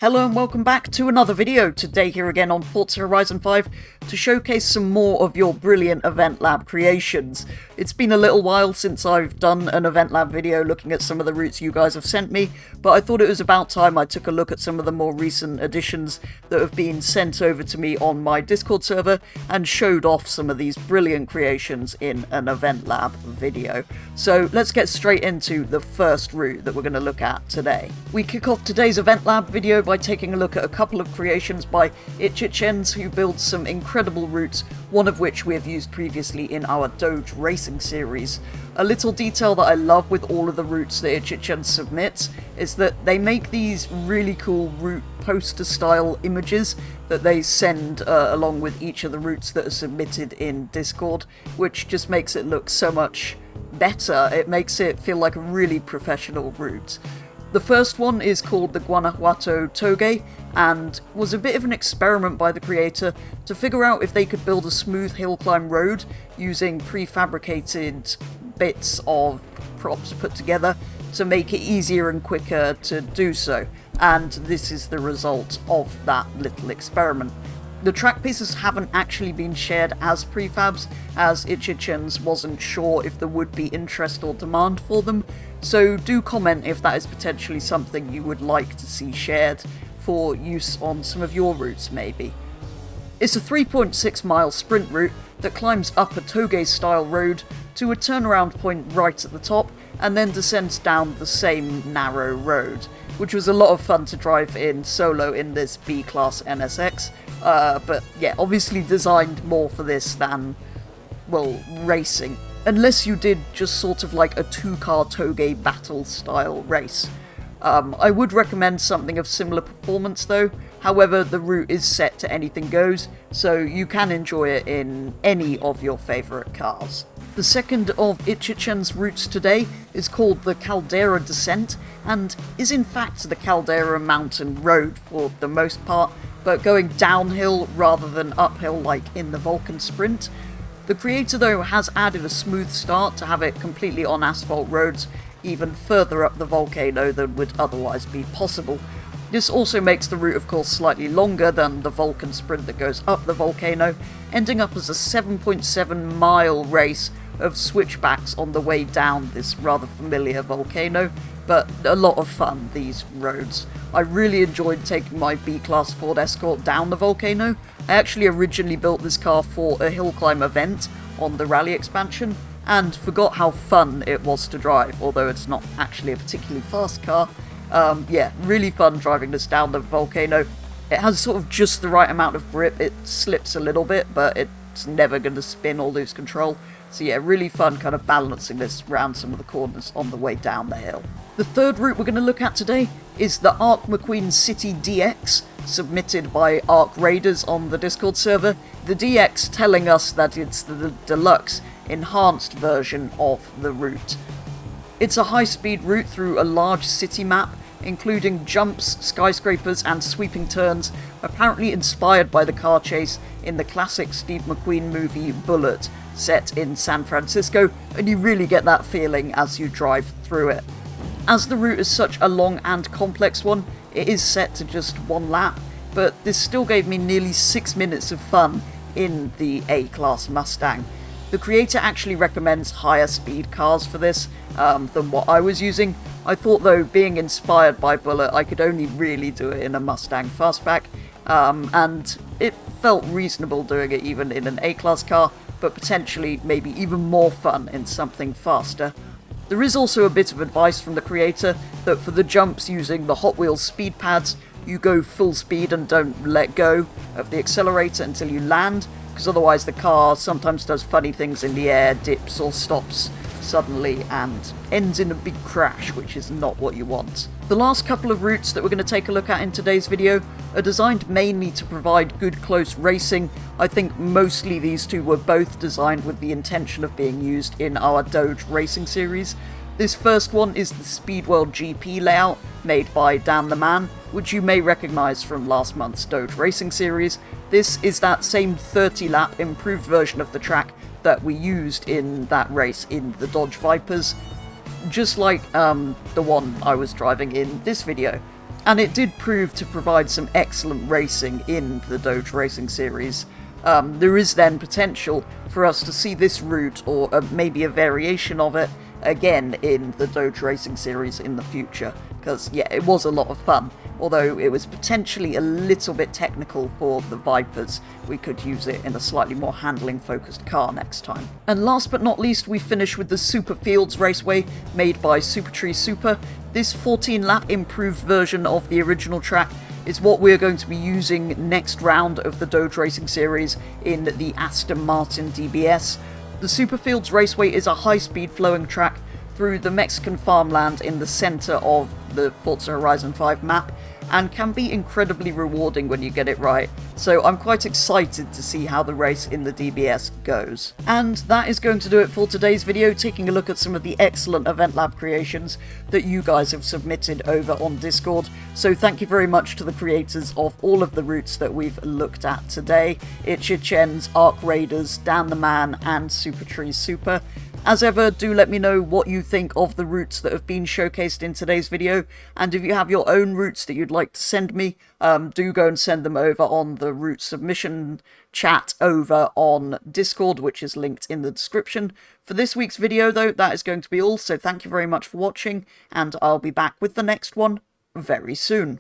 Hello and welcome back to another video. Today here again on Forza Horizon 5 to showcase some more of your brilliant Event Lab creations. It's been a little while since I've done an Event Lab video looking at some of the routes you guys have sent me, but I thought it was about time I took a look at some of the more recent additions that have been sent over to me on my Discord server and showed off some of these brilliant creations in an Event Lab video. So let's get straight into the first route that we're going to look at today. We kick off today's Event Lab video by taking a look at a couple of creations by IchIchens, who builds some incredible routes, one of which we have used previously in our Touge racing series. A little detail that I love with all of the routes that IchIchens submits is that they make these really cool route poster style images that they send along with each of the routes that are submitted in Discord, which just makes it look so much better. It makes it feel like a really professional route. The first one is called the Guanajuato Touge, and was a bit of an experiment by the creator to figure out if they could build a smooth hill climb road using prefabricated bits of props put together to make it easier and quicker to do so, and this is the result of that little experiment. The track pieces haven't actually been shared as prefabs, as IchIchens wasn't sure if there would be interest or demand for them, so do comment if that is potentially something you would like to see shared for use on some of your routes maybe. It's a 3.6 mile sprint route that climbs up a Touge style road to a turnaround point right at the top and then descends down the same narrow road, which was a lot of fun to drive in solo in this B-Class NSX, but yeah, obviously designed more for this than, well, racing. Unless you did just sort of like a two-car Touge battle style race. I would recommend something of similar performance though, however the route is set to anything goes, so you can enjoy it in any of your favourite cars. The second of IchIchens' routes today is called the Caldera Descent, and is in fact the Caldera mountain road for the most part, but going downhill rather than uphill like in the Vulcan Sprint. The creator though has added a smooth start to have it completely on asphalt roads, even further up the volcano than would otherwise be possible. This also makes the route of course slightly longer than the Vulcan Sprint that goes up the volcano, ending up as a 7.7 mile race of switchbacks on the way down this rather familiar volcano, but a lot of fun, these roads. I really enjoyed taking my B-Class Ford Escort down the volcano. I actually originally built this car for a hill climb event on the rally expansion, and forgot how fun it was to drive, although it's not actually a particularly fast car. Yeah, really fun driving this down the volcano. It has sort of just the right amount of grip. It slips a little bit, but it's never going to spin or lose control. So yeah, really fun kind of balancing this around some of the corners on the way down the hill. The third route we're going to look at today is the Ark McQueen City DX, submitted by Ark Raiders on the Discord server. The DX telling us that it's the deluxe, enhanced version of the route. It's a high-speed route through a large city map, including jumps, skyscrapers and sweeping turns, apparently inspired by the car chase in the classic Steve McQueen movie Bullet, set in San Francisco, and you really get that feeling as you drive through it. As the route is such a long and complex one, it is set to just one lap, but this still gave me nearly 6 minutes of fun in the A-Class Mustang. The creator actually recommends higher speed cars for this than what I was using. I thought though, being inspired by Bullet, I could only really do it in a Mustang Fastback, and it felt reasonable doing it even in an A-Class car, but potentially maybe even more fun in something faster. There is also a bit of advice from the creator that for the jumps using the Hot Wheels speed pads, you go full speed and don't let go of the accelerator until you land, because otherwise the car sometimes does funny things in the air, dips or stops suddenly and ends in a big crash, which is not what you want. The last couple of routes that we're going to take a look at in today's video are designed mainly to provide good close racing. I think mostly these two were both designed with the intention of being used in our Touge racing series. This first one is the Speedwell GP layout made by Dan the Man, which you may recognise from last month's Touge racing series. This is that same 30-lap improved version of the track that we used in that race in the Dodge Vipers, just like the one I was driving in this video. And it did prove to provide some excellent racing in the Touge racing series. There is then potential for us to see this route, or maybe a variation of it, again in the Touge racing series in the future. Because, yeah, it was a lot of fun. Although it was potentially a little bit technical for the Vipers, we could use it in a slightly more handling-focused car next time. And last but not least, we finish with the Super Fields Raceway, made by Supertreesuper. This 14-lap improved version of the original track is what we're going to be using next round of the Touge Racing Series in the Aston Martin DBS. The Superfields Raceway is a high-speed flowing track through the Mexican farmland in the centre of the Forza Horizon 5 map, and can be incredibly rewarding when you get it right, so I'm quite excited to see how the race in the DBS goes. And that is going to do it for today's video, taking a look at some of the excellent Event Lab creations that you guys have submitted over on Discord, so thank you very much to the creators of all of the routes that we've looked at today: IchIchens, Ark Raiders, Dan the Man, and Supertreesuper. As ever, do let me know what you think of the routes that have been showcased in today's video, and if you have your own routes that you'd like to send me, do go and send them over on the route submission chat over on Discord, which is linked in the description. For this week's video, though, that is going to be all, so thank you very much for watching, and I'll be back with the next one very soon.